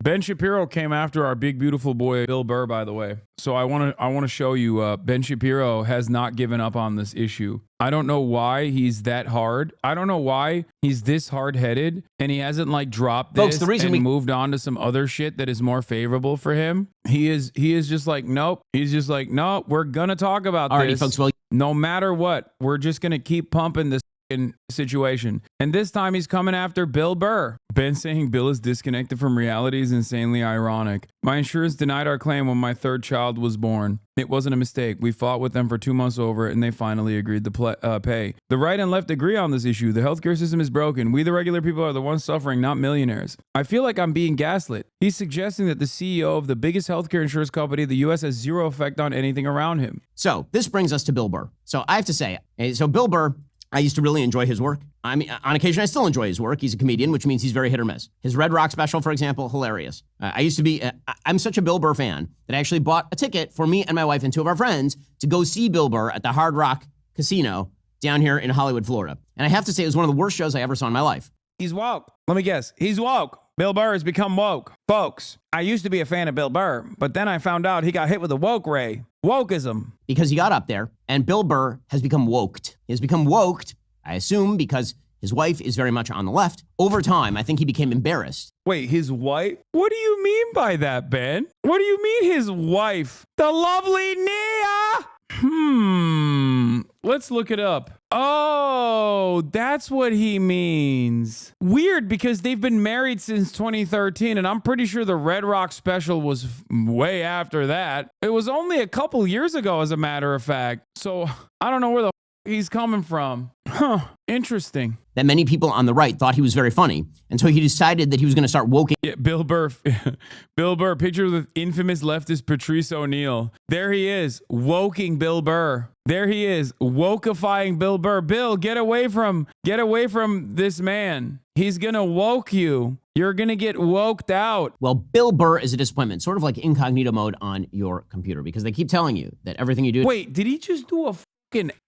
Ben Shapiro came after our big, beautiful boy, Bill Burr, by the way. So I want to show you Ben Shapiro has not given up on this issue. I don't know why he's that hard. I don't know why he's this hard-headed and he hasn't like dropped this. Folks, the reason and moved on to some other shit that is more favorable for him. He is just like, nope. He's just like, no, we're going to talk about Alrighty, this. folks, well, no matter what, we're just going to keep pumping this situation. And this time he's coming after Bill Burr. Ben saying Bill is disconnected from reality is insanely ironic. My insurance denied our claim when my third child was born. It wasn't a mistake. We fought with them for 2 months over it and they finally agreed to pay. The right and left agree on this issue. The healthcare system is broken. We, the regular people, are the ones suffering, not millionaires. I feel like I'm being gaslit. He's suggesting that the CEO of the biggest healthcare insurance company in the U.S. has zero effect on anything around him. So this brings us to Bill Burr. So I have to say, so Bill Burr, I used to really enjoy his work. I mean, on occasion, I still enjoy his work. He's a comedian, which means he's very hit or miss. His Red Rock special, for example, hilarious. I'm such a Bill Burr fan that I actually bought a ticket for me and my wife and 2 of our friends to go see Bill Burr at the Hard Rock Casino down here in Hollywood, Florida. And I have to say, it was one of the worst shows I ever saw in my life. He's woke. Let me guess. He's woke. Bill Burr has become woke. Folks, I used to be a fan of Bill Burr, but then I found out he got hit with a woke ray. Wokeism. Because he got up there, and Bill Burr has become woked. He has become woked, I assume, because his wife is very much on the left. Over time, I think he became embarrassed. Wait, his wife? What do you mean by that, Ben? What do you mean his wife? The lovely Nia? Let's look it up. Oh, that's what he means. Weird, because they've been married since 2013, and I'm pretty sure the Red Rock special was way after that. It was only a couple years ago, as a matter of fact. So I don't know where the he's coming from. Interesting. That many people on the right thought he was very funny, and so he decided that he was going to start woking. Yeah, Bill Burr, picture with infamous leftist Patrice O'Neill. There he is, woking Bill Burr. There he is, wokeifying Bill Burr. Bill, get away from this man. He's gonna woke you. You're gonna get woked out. Well, Bill Burr is a disappointment, sort of like incognito mode on your computer, because they keep telling you that everything you do. Wait, did he just do a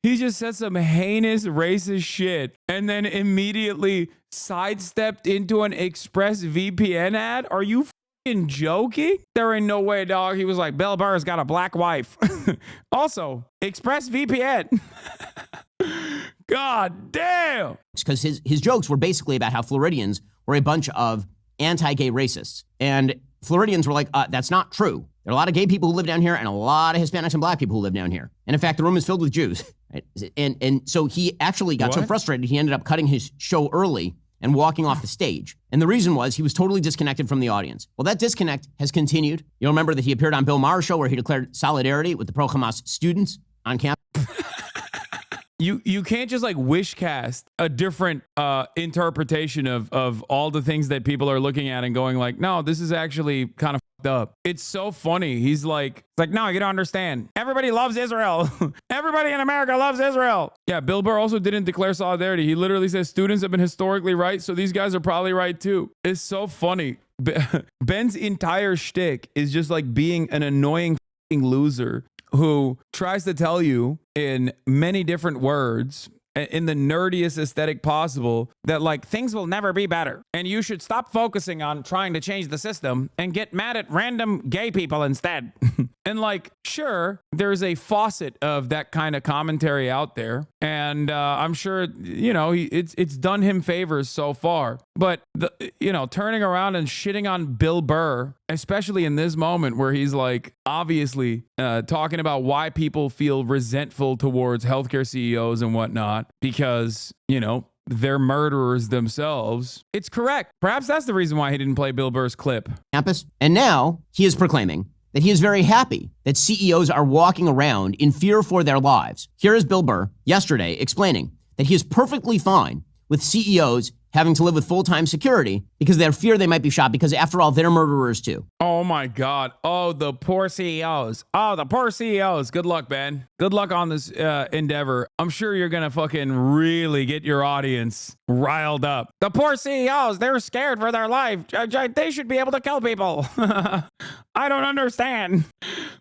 he just said some heinous racist shit and then immediately sidestepped into an ExpressVPN ad? Are you fucking joking? There ain't no way, dog. He was like, Bill Burr's got a black wife. Also, ExpressVPN. God damn. Because his jokes were basically about how Floridians were a bunch of anti-gay racists. And Floridians were like, that's not true. There are a lot of gay people who live down here and a lot of Hispanics and black people who live down here. And in fact, the room is filled with Jews. Right? And so he actually got so frustrated, he ended up cutting his show early and walking off the stage. And the reason was he was totally disconnected from the audience. Well, that disconnect has continued. You'll remember that he appeared on Bill Maher's show where he declared solidarity with the pro-Hamas students on campus. You can't just like wish cast a different interpretation of all the things that people are looking at and going like, no, this is actually kind of fucked up. It's so funny. He's like, no, you don't understand. Everybody loves Israel. Everybody in America loves Israel. Yeah, Bill Burr also didn't declare solidarity. He literally says students have been historically right, so these guys are probably right too. It's so funny. Ben's entire shtick is just like being an annoying loser who tries to tell you in many different words, in the nerdiest aesthetic possible, that like things will never be better and you should stop focusing on trying to change the system and get mad at random gay people instead. And like, sure, there's a faucet of that kind of commentary out there, and I'm sure, you know, it's done him favors so far. But turning around and shitting on Bill Burr, especially in this moment where he's like obviously talking about why people feel resentful towards healthcare CEOs and whatnot because, they're murderers themselves. It's correct. Perhaps that's the reason why he didn't play Bill Burr's clip. Campus. And now he is proclaiming that he is very happy that CEOs are walking around in fear for their lives. Here is Bill Burr yesterday explaining that he is perfectly fine with CEOs having to live with full-time security because they fear they might be shot because, after all, they're murderers too. Oh, my God. Oh, the poor CEOs. Oh, the poor CEOs. Good luck, Ben. Good luck on this endeavor. I'm sure you're going to fucking really get your audience riled up. The poor CEOs, they're scared for their life. They should be able to kill people. I don't understand.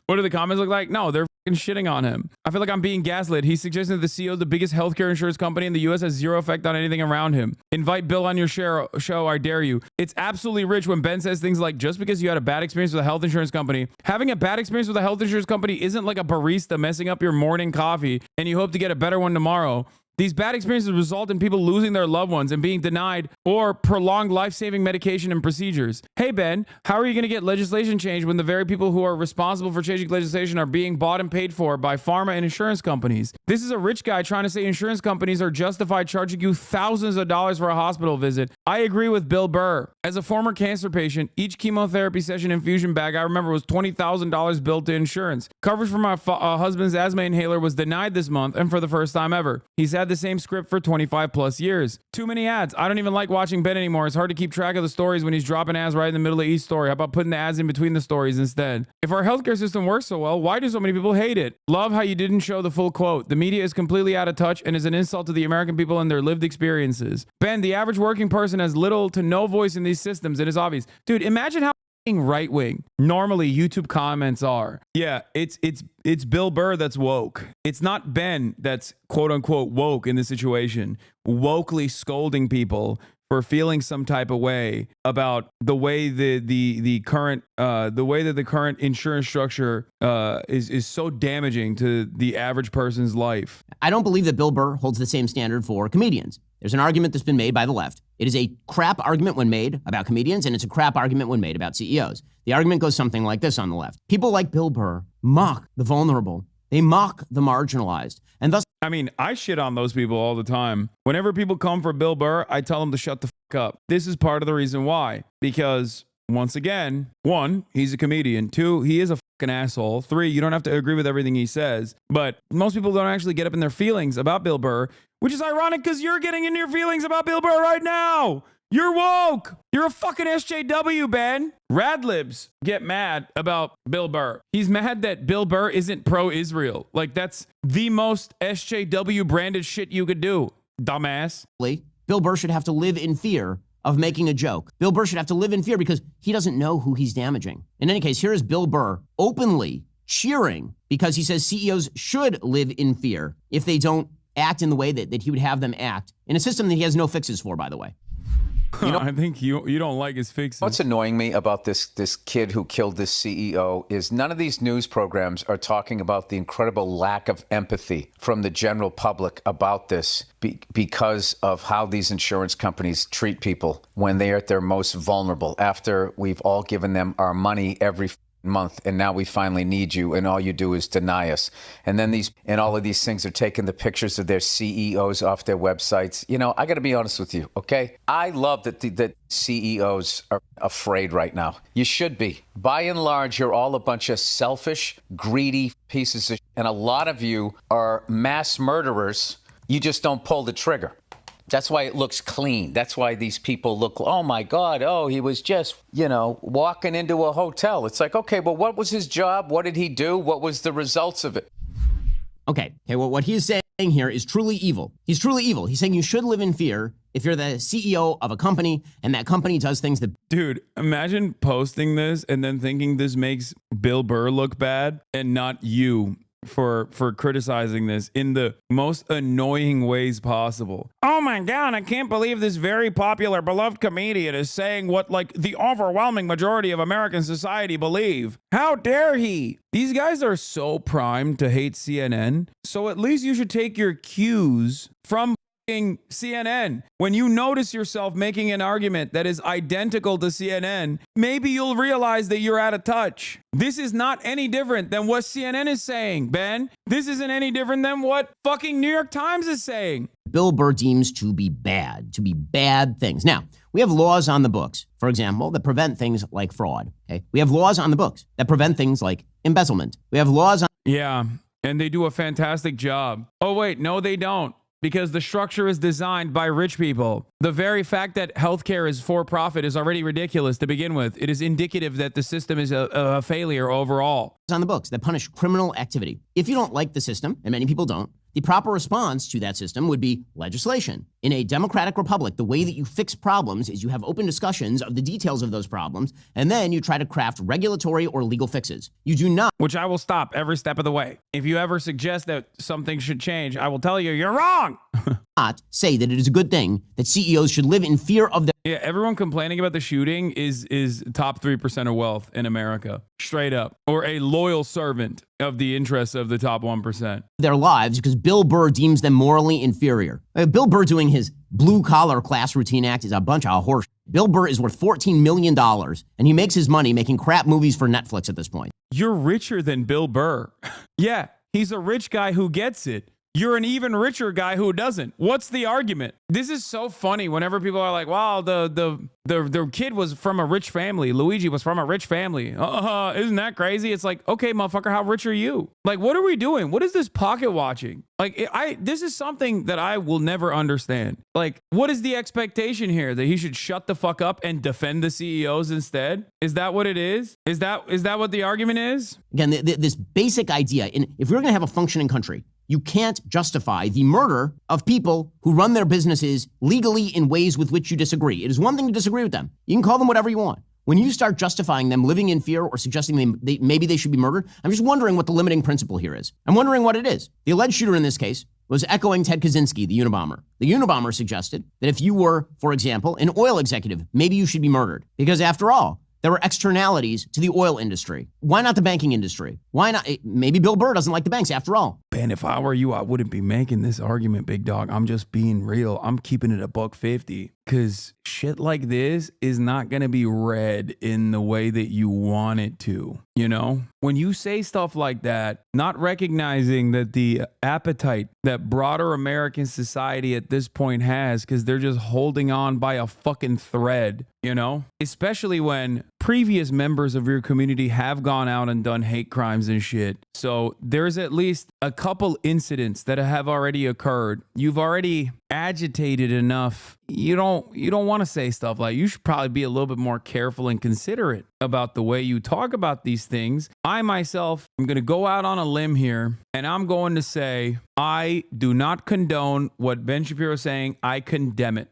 What do the comments look like? No, they're fucking shitting on him. I feel like I'm being gaslit. He's suggesting that the CEO of the biggest healthcare insurance company in the U.S. has zero effect on anything around him. Invite invite Bill on your show, I dare you. It's absolutely rich when Ben says things like, just because you had a bad experience with a health insurance company, having a bad experience with a health insurance company isn't like a barista messing up your morning coffee and you hope to get a better one tomorrow. These bad experiences result in people losing their loved ones and being denied or prolonged life-saving medication and procedures. Hey, Ben, how are you going to get legislation changed when the very people who are responsible for changing legislation are being bought and paid for by pharma and insurance companies? This is a rich guy trying to say insurance companies are justified charging you thousands of dollars for a hospital visit. I agree with Bill Burr. As a former cancer patient, each chemotherapy session infusion bag I remember was $20,000 billed to insurance. Coverage for my husband's asthma inhaler was denied this month and for the first time ever. He's had the same script for 25 plus years. Too many ads. I don't even like watching Ben anymore. It's hard to keep track of the stories when he's dropping ads right in the middle of each story. How about putting the ads in between the stories instead? If our healthcare system works so well, why do so many people hate it? Love how you didn't show the full quote. The media is completely out of touch and is an insult to the American people and their lived experiences. Ben, the average working person has little to no voice in these systems. It is obvious. Dude, imagine how right wing normally YouTube comments are. Yeah, it's Bill Burr that's woke. It's not Ben that's quote unquote woke in this situation, wokely scolding people for feeling some type of way about the way the current insurance structure is so damaging to the average person's life. I don't believe that Bill Burr holds the same standard for comedians. There's an argument that's been made by the left. It is a crap argument when made about comedians, and it's a crap argument when made about CEOs. The argument goes something like this on the left. People like Bill Burr mock the vulnerable. They mock the marginalized. And thus, I mean, I shit on those people all the time. Whenever people come for Bill Burr, I tell them to shut the fuck up. This is part of the reason why. Because once again, 1, he's a comedian. 2, he is a fucking asshole. 3, you don't have to agree with everything he says. But most people don't actually get up in their feelings about Bill Burr, which is ironic because you're getting in your feelings about Bill Burr right now. You're woke. You're a fucking SJW, Ben. Radlibs get mad about Bill Burr. He's mad that Bill Burr isn't pro-Israel. Like, that's the most SJW branded shit you could do, dumbass. Bill Burr should have to live in fear of making a joke. Bill Burr should have to live in fear because he doesn't know who he's damaging. In any case, here is Bill Burr openly cheering because he says CEOs should live in fear if they don't act in the way that he would have them act in a system that he has no fixes for, by the way. You know, I think you don't like his fixes. What's annoying me about this kid who killed this CEO is none of these news programs are talking about the incredible lack of empathy from the general public about this because of how these insurance companies treat people when they are at their most vulnerable after we've all given them our money every month and now we finally need you and all you do is deny us. And then all of these things are taking the pictures of their CEOs off their websites. You know, I got to be honest with you, okay? I love that CEOs are afraid right now. You should be. By and large, you're all a bunch of selfish, greedy pieces of shit. And a lot of you are mass murderers. You just don't pull the trigger. That's why it looks clean. That's why these people look, oh my God, oh, he was just, walking into a hotel. It's like, okay, but what was his job? What did he do? What was the results of it? Okay, well, what he's saying here is truly evil. He's truly evil. He's saying you should live in fear if you're the CEO of a company and that company does things that... Dude, imagine posting this and then thinking this makes Bill Burr look bad and not you for criticizing this in the most annoying ways possible. Oh my God, I can't believe this very popular, beloved comedian is saying what like the overwhelming majority of American society believe. How dare he? These guys are so primed to hate CNN, so at least you should take your cues from CNN. When you notice yourself making an argument that is identical to CNN, maybe you'll realize that you're out of touch. This is not any different than what CNN is saying, Ben. This isn't any different than what fucking New York Times is saying. Bill Burr deems to be bad things. Now, we have laws on the books, for example, that prevent things like fraud. Okay, we have laws on the books that prevent things like embezzlement. We have laws on... Yeah, and they do a fantastic job. Oh wait, no, they don't. Because the structure is designed by rich people. The very fact that healthcare is for profit is already ridiculous to begin with. It is indicative that the system is a failure overall. On the books that punish criminal activity. If you don't like the system, and many people don't, the proper response to that system would be legislation. In a democratic republic, the way that you fix problems is you have open discussions of the details of those problems, and then you try to craft regulatory or legal fixes. You do not... Which I will stop every step of the way. If you ever suggest that something should change, I will tell you, you're wrong. not say that it is a good thing that CEOs should live in fear of their Yeah, everyone complaining about the shooting is top 3% of wealth in America, straight up, or a loyal servant of the interests of the top 1%. lives because Bill Burr deems them morally inferior. Bill Burr doing his blue-collar class routine act is a bunch of horse. Bill Burr is worth $14 million, and he makes his money making crap movies for Netflix at this point. You're richer than Bill Burr. Yeah, he's a rich guy who gets it. You're an even richer guy who doesn't. What's the argument? This is so funny whenever people are like, wow, the kid was from a rich family. Luigi was from a rich family. Isn't that crazy? It's like, okay, motherfucker, how rich are you? Like, what are we doing? What is this pocket watching? Like, this is something that I will never understand. Like, what is the expectation here? That he should shut the fuck up and defend the CEOs instead? Is that what it is? Is that what the argument is? Again, this basic idea, if we're going to have a functioning country, you can't justify the murder of people who run their businesses legally in ways with which you disagree. It is one thing to disagree with them. You can call them whatever you want. When you start justifying them living in fear or suggesting maybe they should be murdered, I'm just wondering what the limiting principle here is. I'm wondering what it is. The alleged shooter in this case was echoing Ted Kaczynski, the Unabomber. The Unabomber suggested that if you were, for example, an oil executive, maybe you should be murdered. Because after all, there were externalities to the oil industry. Why not the banking industry? Why not? Maybe Bill Burr doesn't like the banks after all. Ben, if I were you, I wouldn't be making this argument, big dog. I'm just being real. I'm keeping it $1.50 because shit like this is not going to be read in the way that you want it to. You know, when you say stuff like that, not recognizing that the appetite that broader American society at this point has, because they're just holding on by a fucking thread, you know, especially when previous members of your community have gone out and done hate crimes and shit. So there's at least a couple incidents that have already occurred. You've already agitated enough. You don't want to say stuff like, you should probably be a little bit more careful and considerate about the way you talk about these things. I myself am going to go out on a limb here and I'm going to say I do not condone what Ben Shapiro is saying. I condemn it.